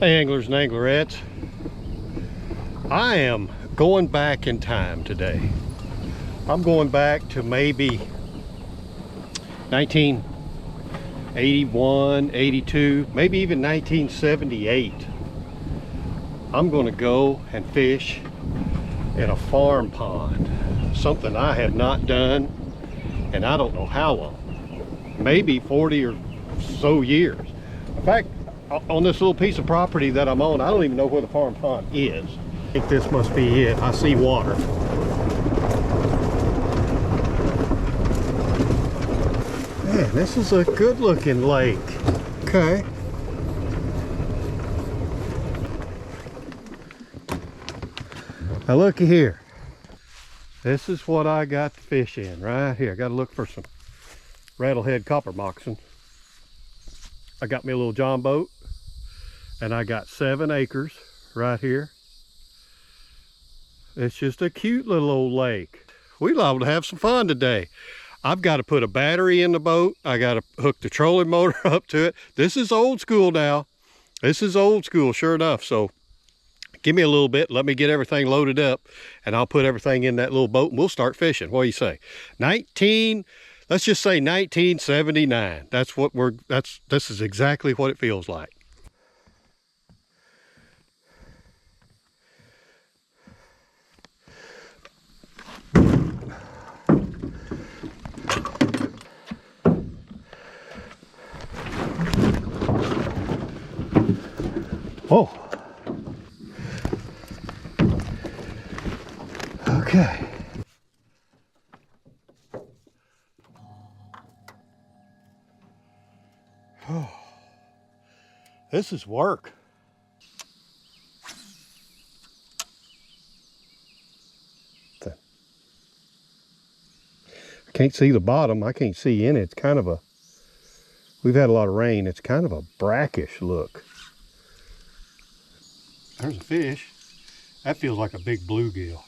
Hey anglers and anglerettes, I am going back in time today. I'm going back to maybe 1981, 82, maybe even 1978. I'm going to go and fish in a farm pond, something I have not done and I don't know how long, maybe 40 or so years. In fact, on this little piece of property that I'm on, I don't even know where the farm pond is. I think this must be it. I see water. Man, this is a good looking lake. Okay. Now looky here. This is what I got to fish in right here. I got to look for some rattlehead copper moccasin. I got me a little John boat, and I got 7 acres right here. It's just a cute little old lake. We're liable to have some fun today. I've got to put a battery in the boat. I got to hook the trolling motor up to it. This is old school now. This is old school, sure enough. So give me a little bit. Let me get everything loaded up, and I'll put everything in that little boat, and we'll start fishing. What do you say? Let's just say 1979. This is exactly what it feels like. Oh. Okay. Oh. This is work. I can't see the bottom. I can't see in it. It's kind of a, we've had a lot of rain. It's kind of a brackish look. There's a fish. That feels like a big bluegill.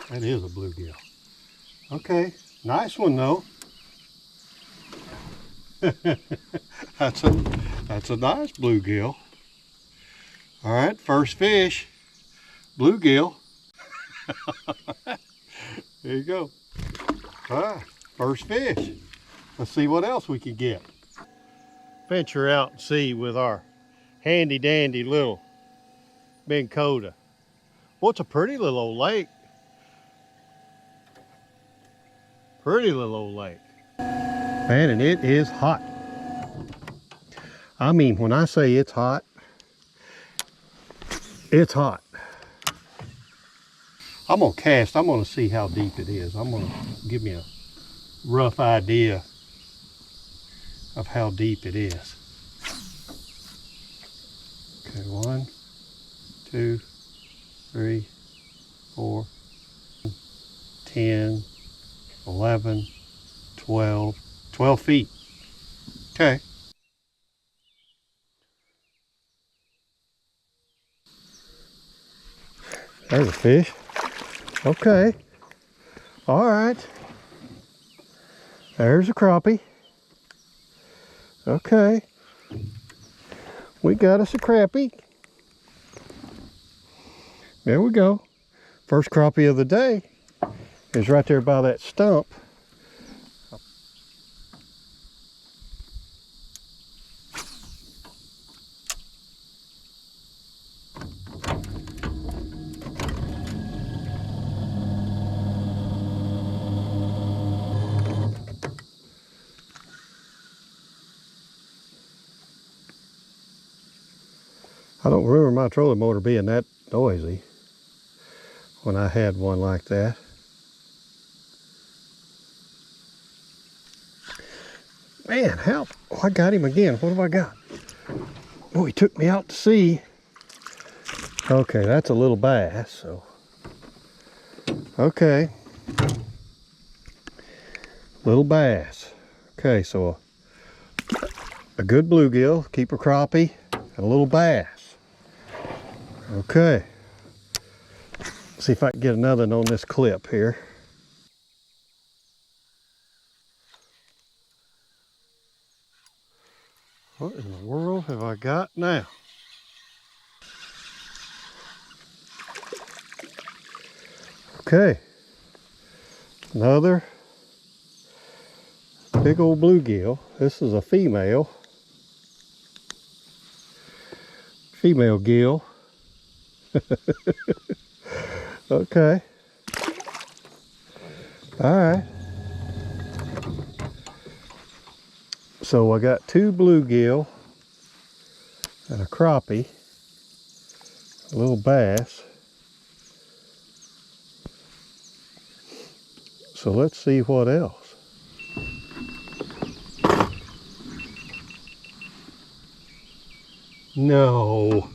That is a bluegill. Okay, nice one though. That's a nice bluegill. All right, first fish, bluegill. There you go. All right, first fish. Let's see what else we can get. Venture out and see with our handy dandy little Minn Kota. Well, it's a pretty little old lake. Pretty little old lake. Man, and it is hot. I mean, when I say it's hot, it's hot. I'm gonna cast. I'm gonna see how deep it is. I'm gonna give me a rough idea of how deep it is. Okay, 1, 2, 3, 4, 10, 11, 12 feet. Okay. There's a fish. Okay. All right. There's a crappie. Okay. We got us a crappie. There we go. First crappie of the day is right there by that stump. I don't remember my trolling motor being that noisy when I had one like that. Man, help. Oh, I got him again. What have I got? Oh, he took me out to sea. Okay, that's a little bass, so. Okay. Little bass. Okay, so a good bluegill, keeper crappie, and a little bass. Okay. See if I can get another one on this clip here. What in the world have I got now? Okay, another big old bluegill. This is a female gill. Okay, all right. So I got two bluegill and a crappie, a little bass. So let's see what else. No,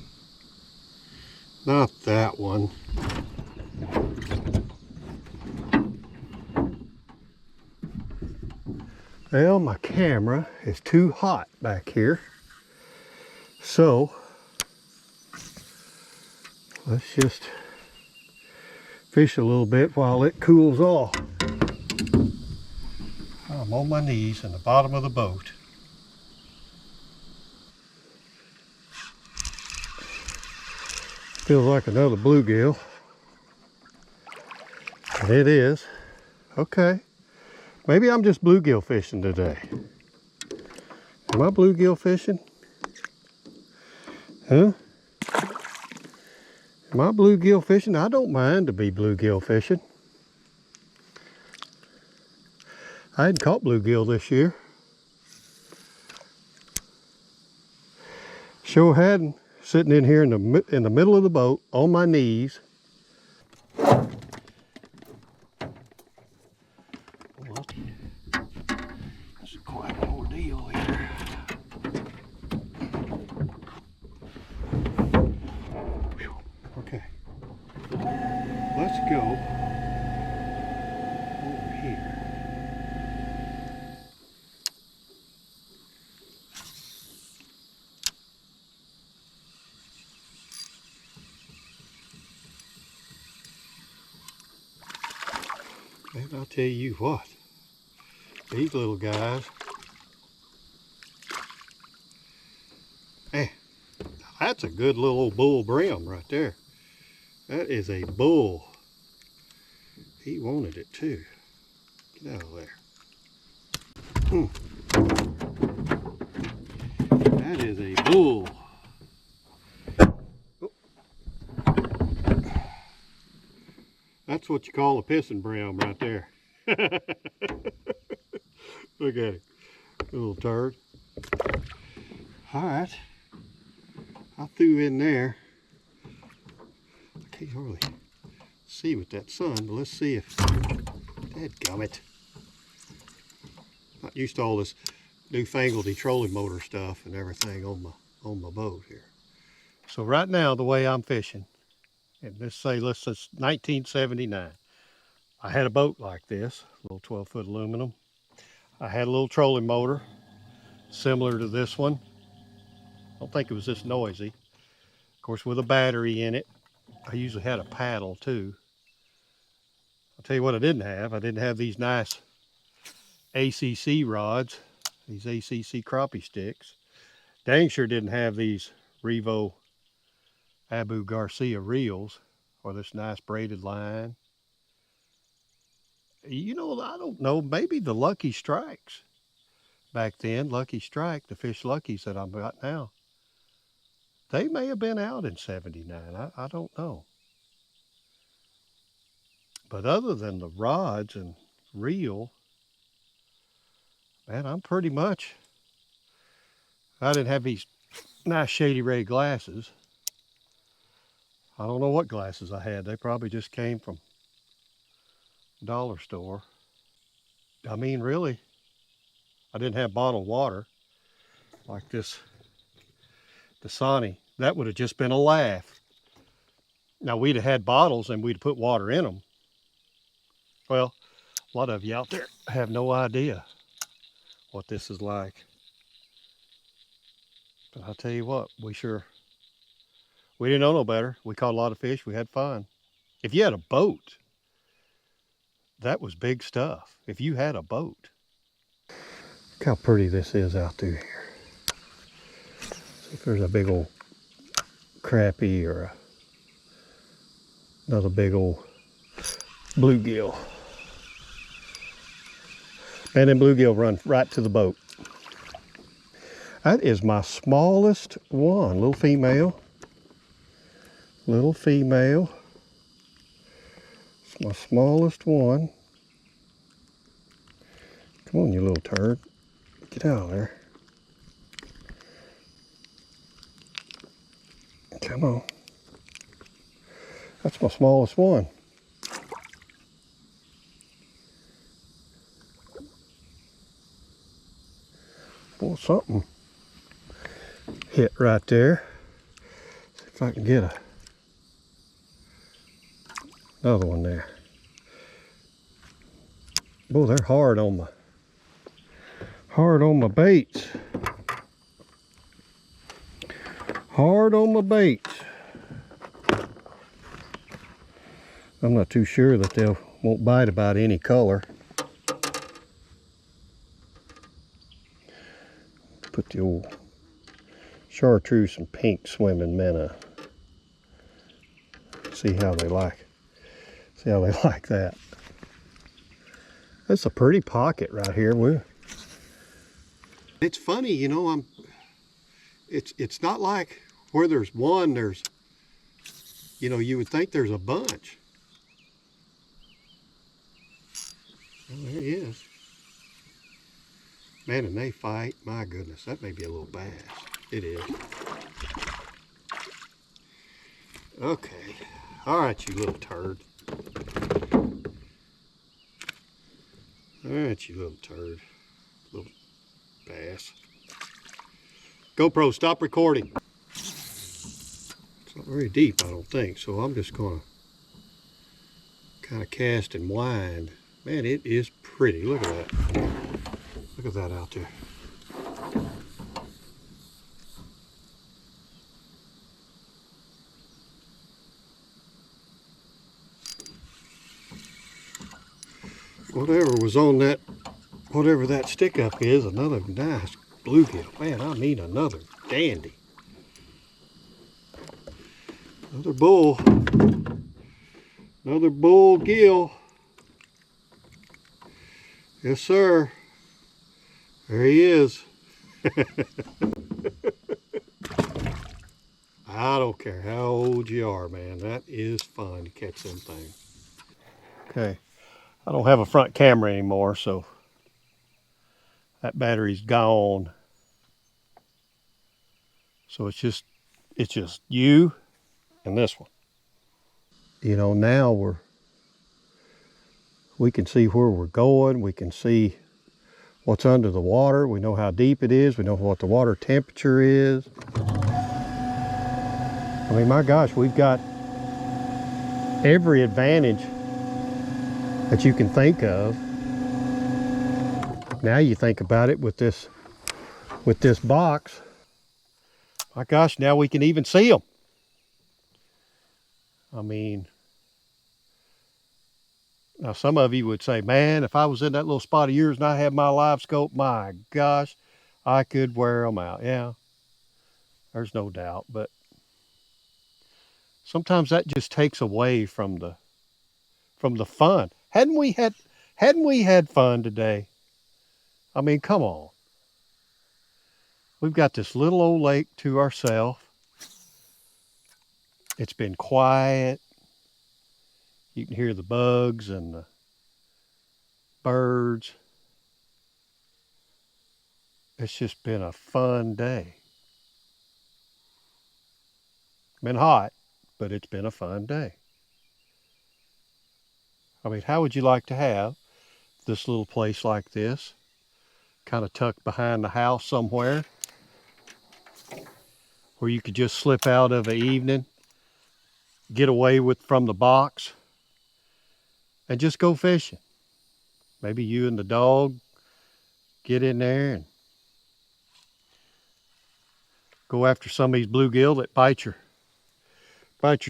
not that one. Well, my camera is too hot back here. So let's just fish a little bit while it cools off. I'm on my knees in the bottom of the boat. Feels like another bluegill. And it is. Okay. Maybe I'm just bluegill fishing today. Am I bluegill fishing? Huh? Am I bluegill fishing? I don't mind to be bluegill fishing. I hadn't caught bluegill this year. Sure hadn't. Sitting in here in the middle of the boat on my knees. Well, it's quite an ordeal here. Whew. Okay, let's go over here. And I'll tell you what, these little guys, man, that's a good little old bull brim right there. That is a bull. He wanted it too. Get out of there. That is a bull. Oh. That's what you call a pissing brim right there. Look at it, little turd. All right, I threw in there. I can't hardly see with that sun, but let's see if, dadgummit. Not used to all this newfangledy trolling motor stuff and everything on my boat here. So right now, the way I'm fishing, and let's say 1979. I had a boat like this, a little 12-foot aluminum. I had a little trolling motor, similar to this one. I don't think it was this noisy. Of course, with a battery in it. I usually had a paddle too. I'll tell you what I didn't have. I didn't have these nice ACC rods, these ACC crappie sticks. Dang sure didn't have these Revo Abu Garcia reels or this nice braided line. You know, I don't know, maybe the Lucky Strikes back then, Lucky Strike, the fish Luckies that I've got now, they may have been out in 79. I don't know. But other than the rods and reel, man, I'm pretty much, I didn't have these nice Shady Ray glasses. I don't know what glasses I had. They probably just came from dollar store. I mean, really, I didn't have bottled water like this Dasani. That would have just been a laugh. Now, we'd have had bottles and we'd put water in them. Well, a lot of you out there have no idea what this is like. But I'll tell you what, we didn't know no better. We caught a lot of fish. We had fun. If you had a boat, that was big stuff. If you had a boat. Look how pretty this is out through here. If there's a big old crappie or another big old bluegill. And then bluegill run right to the boat. That is my smallest one, little female. Little female. It's my smallest one. Come on, you little turd. Get out of there. Come on. That's my smallest one. Boy, something hit right there. See if I can get another one there. Boy, they're hard on my baits. Hard on my baits. I'm not too sure that they won't bite about any color. Put the old chartreuse and pink swimming minnow. See how they like that. That's a pretty pocket right here. It's funny, you know, it's not like where there's one, there's, you know, you would think there's a bunch. Oh, there he is. Man, and they fight. My goodness, that may be a little bass. It is. Okay. All right, you little turd. All right, you little turd. Little bass. GoPro, stop recording. It's not very deep, I don't think, so I'm just going to kind of cast and wind. Man, it is pretty. Look at that. Look at that out there. Whatever was on that, whatever that stick up is, another nice bluegill. Man, I mean another dandy. Another bull. Another bull gill. Yes, sir. There he is. I don't care how old you are, man. That is fun to catch them things. Okay. I don't have a front camera anymore, so that battery's gone. So it's just you and this one. You know, now we can see where we're going. We can see what's under the water. We know how deep it is. We know what the water temperature is. I mean, my gosh, we've got every advantage that you can think of. Now you think about it with this box. My gosh, now we can even see them. I mean, now some of you would say, man, if I was in that little spot of yours and I had my live scope, my gosh, I could wear them out. Yeah, there's no doubt. But sometimes that just takes away from the fun. Hadn't we had fun today? I mean, come on. We've got this little old lake to ourselves. It's been quiet. You can hear the bugs and the birds. It's just been a fun day. Been hot, but it's been a fun day. I mean, how would you like to have this little place like this, kind of tucked behind the house somewhere, where you could just slip out of an evening, get away from the box, and just go fishing? Maybe you and the dog get in there and go after some of these bluegill that bite your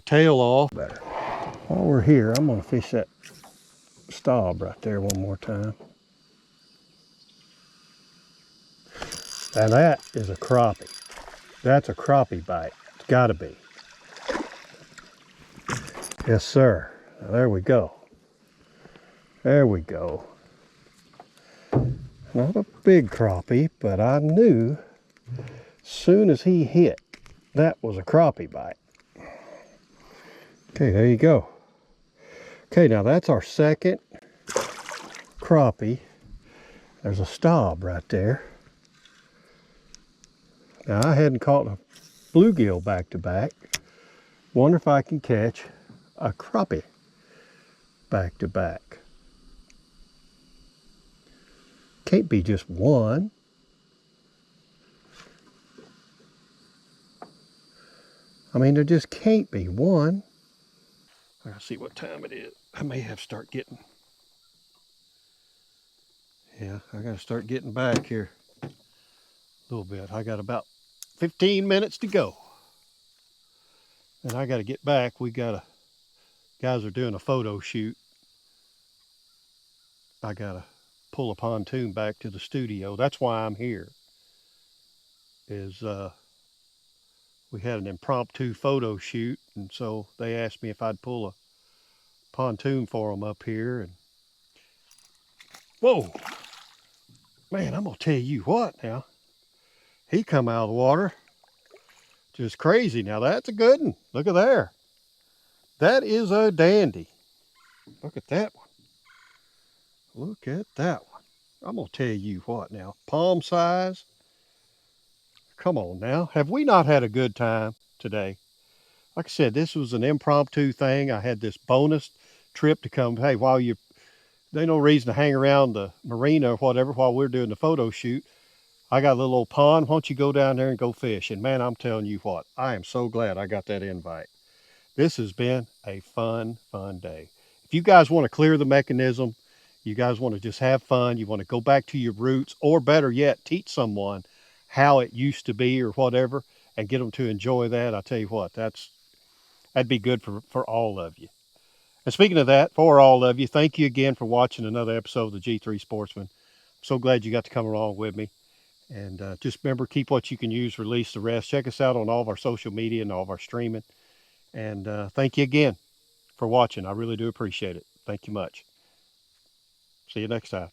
tail off. Better. While we're here, I'm gonna fish that stop right there one more time. Now that is a crappie. That's a crappie bite. It's gotta be. Yes, sir. There we go. There we go. Not a big crappie, but I knew as soon as he hit, that was a crappie bite. Okay, there you go. Okay, now that's our second crappie. There's a stub right there. Now I hadn't caught a bluegill back to back. Wonder if I can catch a crappie back to back. Can't be just one. I mean, there just can't be one. I gotta see what time it is. I may have to start getting. Yeah, I gotta start getting back here a little bit. I got about 15 minutes to go. And I gotta get back. Guys are doing a photo shoot. I gotta pull a pontoon back to the studio. That's why I'm here. We had an impromptu photo shoot, and so they asked me if I'd pull a pontoon for them up here. And whoa, man, I'm gonna tell you what now. He come out of the water just crazy. Now that's a good one. Look at there. That is a dandy. Look at that one. Look at that one. I'm gonna tell you what now. Palm size. Come on now. Have we not had a good time today? Like I said, this was an impromptu thing. I had this bonus trip to come. Hey, there's no reason to hang around the marina or whatever while we're doing the photo shoot. I got a little old pond. Why don't you go down there and go fish? And man, I'm telling you what, I am so glad I got that invite. This has been a fun, fun day. If you guys want to clear the mechanism, you guys want to just have fun, you want to go back to your roots, or better yet, teach someone how it used to be or whatever, and get them to enjoy that, I tell you what, that'd be good for all of you. And speaking of that, for all of you, thank you again for watching another episode of the G3 Sportsman. I'm so glad you got to come along with me. And just remember, keep what you can use, release the rest. Check us out on all of our social media and all of our streaming. And thank you again for watching. I really do appreciate it. Thank you much. See you next time.